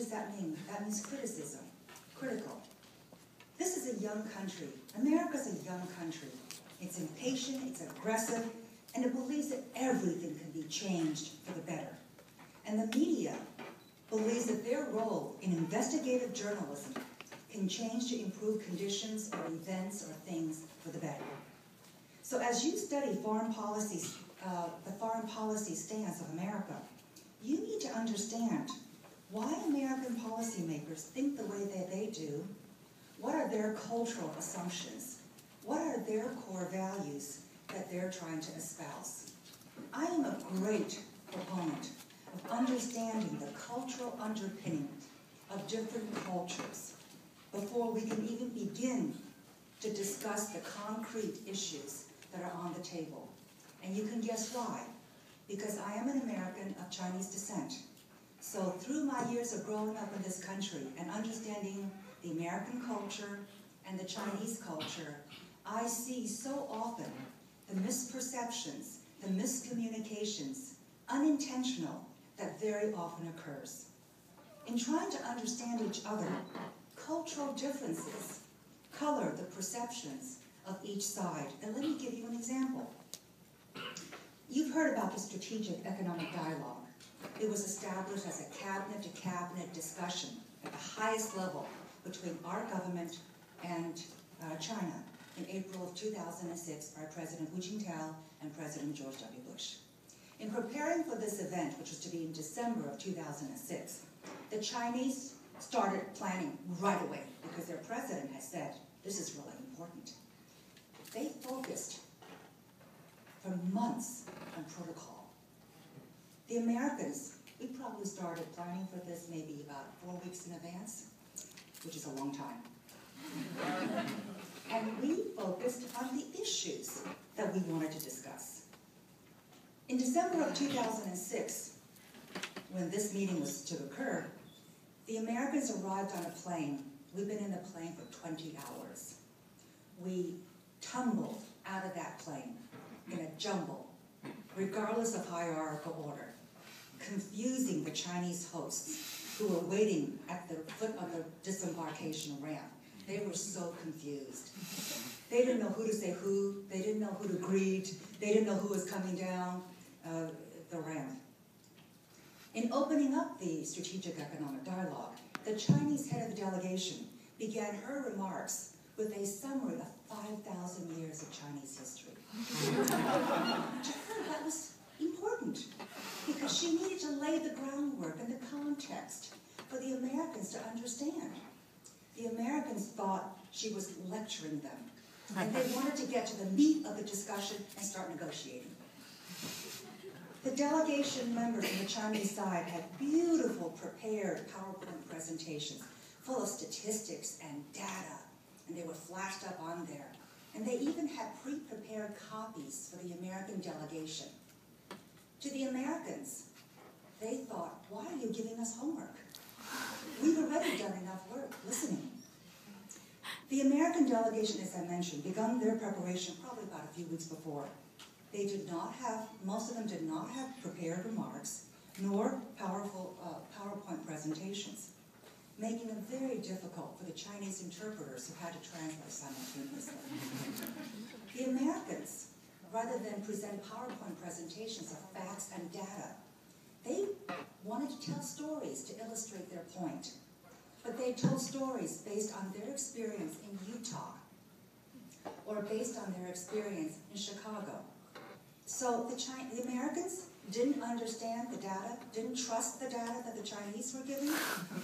does that mean? That means criticism, critical. This is a young country. America's a young country. It's impatient, it's aggressive, and it believes that everything can be changed for the better. And the media believes that their role in investigative journalism can change to improve conditions or events or things for the better. So as you study foreign policies, the foreign policy stance of America, you need to understand why American policymakers think the way that they do, what are their cultural assumptions, what are their core values that they're trying to espouse. I am a great proponent of understanding the cultural underpinning of different cultures before we can even begin to discuss the concrete issues that are on the table. And you can guess why. Because I am an American of Chinese descent. So through my years of growing up in this country and understanding the American culture and the Chinese culture, I see so often the misperceptions, the miscommunications, unintentional, that very often occurs. In trying to understand each other, cultural differences color the perceptions of each side. And let me give you an example. You've heard about the Strategic Economic Dialogue. It was established as a cabinet-to-cabinet discussion at the highest level between our government and China in April of 2006 by President Hu Jintao and President George W. Bush. In preparing for this event, which was to be in December of 2006, the Chinese started planning right away because their president has said, this is really important. They focused for months on protocol. The Americans, we probably started planning for this maybe about 4 weeks in advance, which is a long time. And we focused on the issues that we wanted to discuss. In December of 2006, when this meeting was to occur, the Americans arrived on a plane. We've been in the plane for 20 hours. We tumbled out of that plane in a jumble, regardless of hierarchical order, confusing the Chinese hosts who were waiting at the foot of the disembarkation ramp. They were so confused. They didn't know who to say who, they didn't know who to greet, they didn't know who was coming down the ramp. In opening up the Strategic Economic Dialogue, the Chinese head of the delegation began her remarks with a summary of 5,000 years of Chinese history. To her, that was important because she needed to lay the groundwork and the context for the Americans to understand. The Americans thought she was lecturing them, and they wanted to get to the meat of the discussion and start negotiating. The delegation members on the Chinese side had beautiful prepared PowerPoint presentations full of statistics and data, and they were flashed up on there. And they even had pre-prepared copies for the American delegation. To the Americans, they thought, why are you giving us homework? We've already done enough work listening. The American delegation, as I mentioned, began their preparation probably about a few weeks before. They did not have, most of them did not have prepared remarks, nor powerful PowerPoint presentations, making it very difficult for the Chinese interpreters who had to translate simultaneously. The Americans, rather than present PowerPoint presentations of facts and data, they wanted to tell stories to illustrate their point. But they told stories based on their experience in Utah, or based on their experience in Chicago. So the Americans didn't understand the data, didn't trust the data that the Chinese were giving,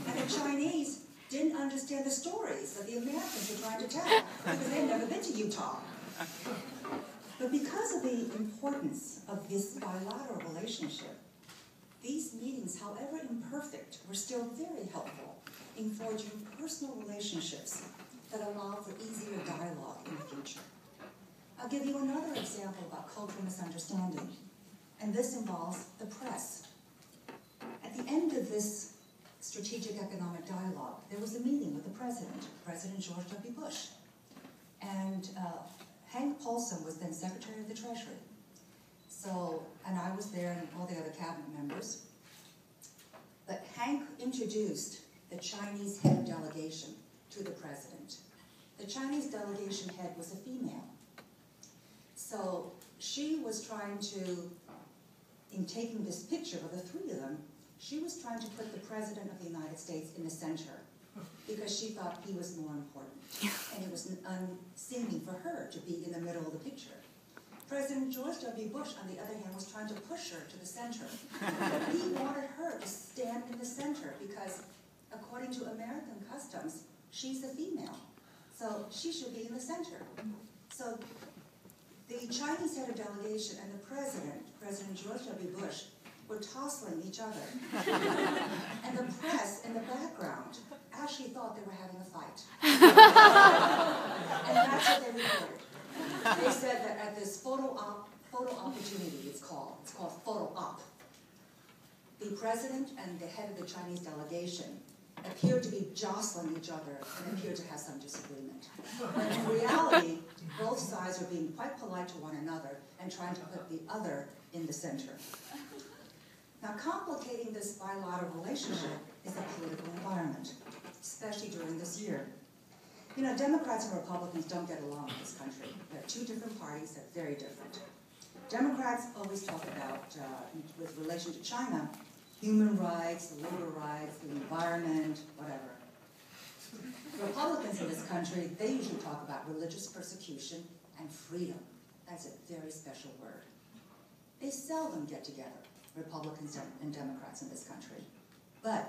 and the Chinese didn't understand the stories that the Americans were trying to tell, because they'd never been to Utah. But because of the importance of this bilateral relationship, these meetings, however imperfect, were still very helpful in forging personal relationships that allow for easier dialogue in the future. I'll give you another example about cultural misunderstanding, and this involves the press. At the end of this Strategic Economic Dialogue, there was a meeting with the President George W. Bush, and Hank Paulson was then Secretary of the Treasury. So, and I was there and all the other cabinet members. But Hank introduced the Chinese head of delegation to the president. The Chinese delegation head was a female. So she was trying to, in taking this picture of the three of them, she was trying to put the President of the United States in the center because she thought he was more important. And it was unseemly for her to be in the middle of the picture. President George W. Bush, on the other hand, was trying to push her to the center. He wanted her to stand in the center because, according to American customs, she's a female. So she should be in the center. So the Chinese head of delegation and the president, President George W. Bush, were tossing each other. And the press in the background actually thought they were having a fight. And that's what they reported. They said that at this photo opportunity, it's called photo op, the president and the head of the Chinese delegation appeared to be jostling each other and appeared to have some disagreement. But in reality, both sides were being quite polite to one another and trying to put the other in the center. Now, complicating this bilateral relationship is the political environment, especially during this year. You know, Democrats and Republicans don't get along in this country. There are two different parties that are very different. Democrats always talk about, with relation to China, human rights, the labor rights, the environment, whatever. Republicans in this country, they usually talk about religious persecution and freedom. That's a very special word. They seldom get together, Republicans and Democrats in this country. But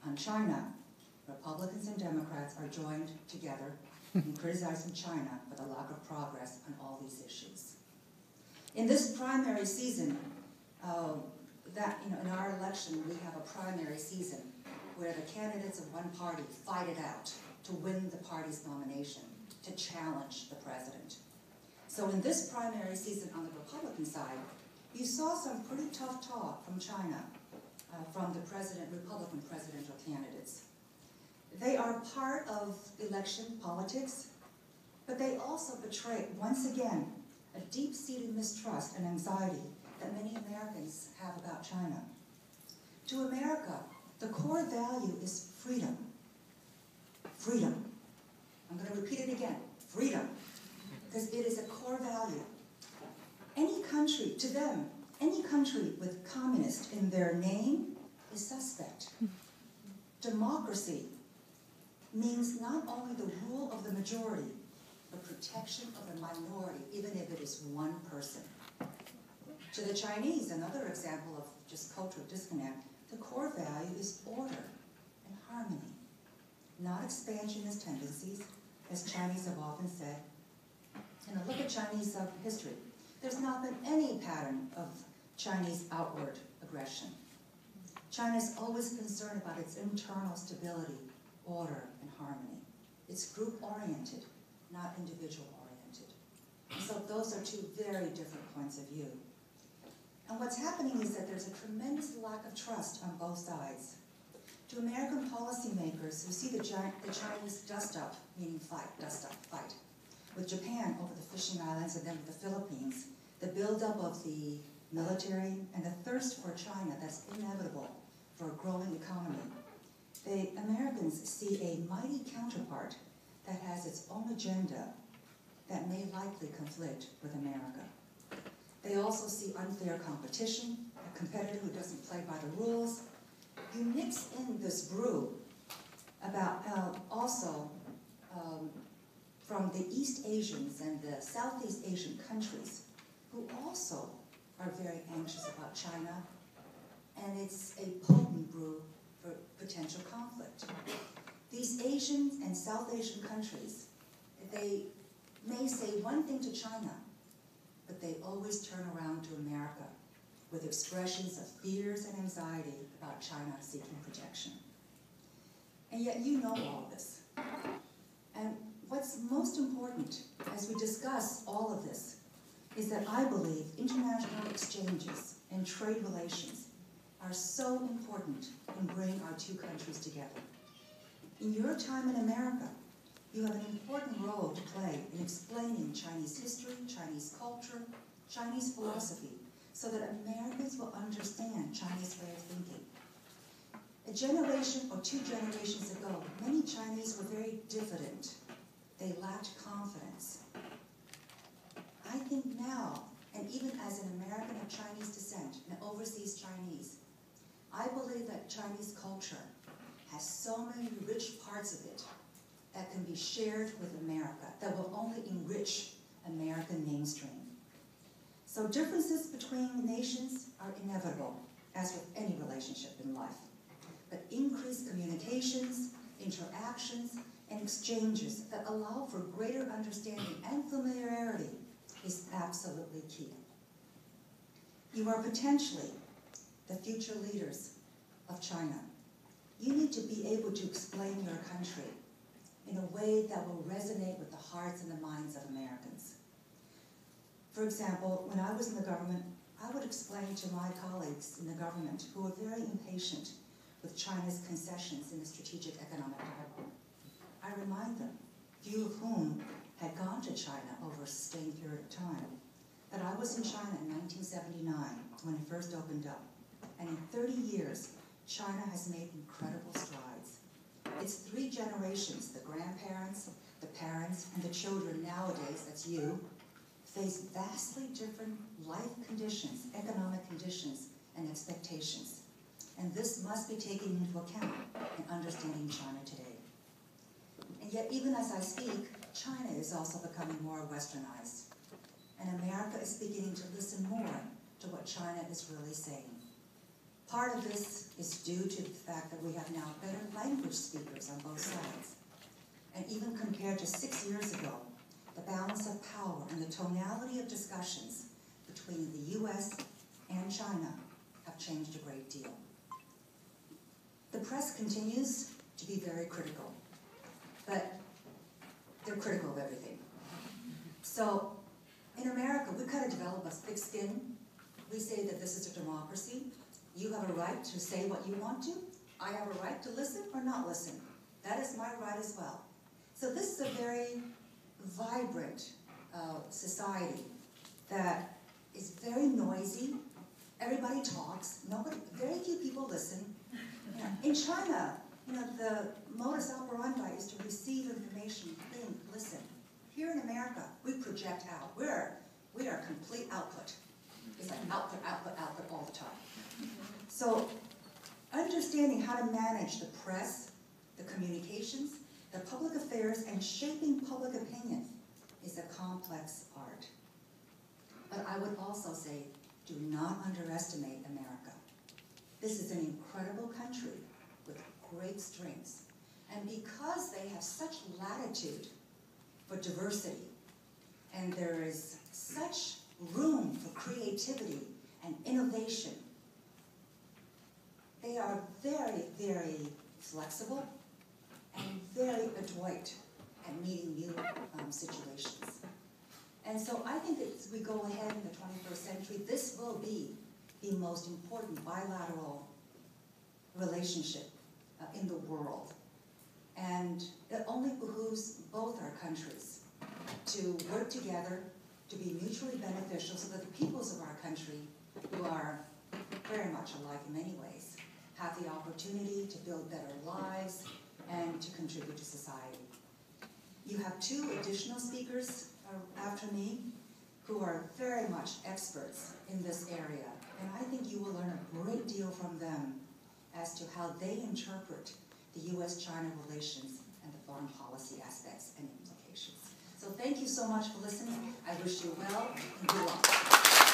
on China, Republicans and Democrats are joined together in criticizing China for the lack of progress on all these issues. In this primary season, in our election, we have a primary season where the candidates of one party fight it out to win the party's nomination, to challenge the president. So in this primary season on the Republican side, you saw some pretty tough talk from China, from the Republican presidential candidates. They are part of election politics, but they also betray, once again, a deep-seated mistrust and anxiety that many Americans have about China. To America, the core value is freedom. Freedom. I'm going to repeat it again. Freedom. Because it is a core value. Any country, to them, any country with communist in their name is suspect. Democracy means not only the rule of the majority, but protection of the minority, even if it is one person. To the Chinese, another example of just cultural disconnect, the core value is order and harmony, not expansionist tendencies, as Chinese have often said. And a look at Chinese history. There's not been any pattern of Chinese outward aggression. China is always concerned about its internal stability, order, and harmony. It's group-oriented, not individual-oriented. And so those are two very different points of view. And what's happening is that there's a tremendous lack of trust on both sides. To American policymakers who see the Chinese dust up, meaning fight, dust up, fight, with Japan over the fishing islands and then with the Philippines, the buildup of the military and the thirst for China that's inevitable for a growing economy, the Americans see a mighty counterpart that has its own agenda that may likely conflict with America. They also see unfair competition, a competitor who doesn't play by the rules. You mix in this brew about also from the East Asians and the Southeast Asian countries who also are very anxious about China, and it's a potent brew for potential conflict. These Asian and South Asian countries, they may say one thing to China, but they always turn around to America with expressions of fears and anxiety about China seeking protection. And yet you know all this. And what's most important as we discuss all of this is that I believe international exchanges and trade relations are so important in bringing our two countries together. In your time in America, you have an important role to play in explaining Chinese history, Chinese culture, Chinese philosophy, so that Americans will understand Chinese way of thinking. A generation or two generations diffident. They lacked confidence. I think now, and even as an American of Chinese descent, an overseas Chinese, I believe that Chinese culture has so many rich parts of it that can be shared with America, that will only enrich American mainstream. So differences between nations are inevitable, as with any relationship in life. But increased communications, interactions, and exchanges that allow for greater understanding and familiarity is absolutely key. You are potentially the future leaders of China. You need to be able to explain your country in a way that will resonate with the hearts and the minds of Americans. For example, when I was in the government, I would explain to my colleagues in the government who were very impatient with China's concessions in the strategic economic dialogue. I remind them, few of whom had gone to China over a sustained period of time, that I was in China in 1979 when it first opened up. And in 30 years, China has made incredible strides. It's 3 generations, the grandparents, the parents, and the children nowadays, that's you, face vastly different life conditions, economic conditions, and expectations. And this must be taken into account in understanding China today. And yet, even as I speak, China is also becoming more westernized. And America is beginning to listen more to what China is really saying. Part of this is due to the fact that we have now better language speakers on both sides. And even compared to 6 years ago, the balance of power and the tonality of discussions between the US and China have changed a great deal. The press continues to be very critical, but they're critical of everything. So in America, we kind of develop a thick skin. We say that this is a democracy. You have a right to say what you want to. I have a right to listen or not listen. That is my right as well. So this is a very vibrant society that is very noisy. Everybody talks. Very few people listen. In China, the modus operandi is to receive information, think, listen. Here in America, we project out. We are complete output. It's like output, output, output all the time. So understanding how to manage the press, the communications, the public affairs, and shaping public opinion is a complex art. But I would also say, do not underestimate America. This is an incredible country with great strengths. And because they have such latitude for diversity, and there is such room for creativity and innovation, they are very, very flexible and very adroit at meeting new situations. And so I think as we go ahead in the 21st century, this will be the most important bilateral relationship in the world. And it only behooves both our countries to work together, to be mutually beneficial, so that the peoples of our country, who are very much alike in many ways, have the opportunity to build better lives and to contribute to society. You have 2 additional speakers after me who are very much experts in this area, and I think you will learn a great deal from them as to how they interpret the US-China relations and the foreign policy aspects and implications. So thank you so much for listening. I wish you well and good luck.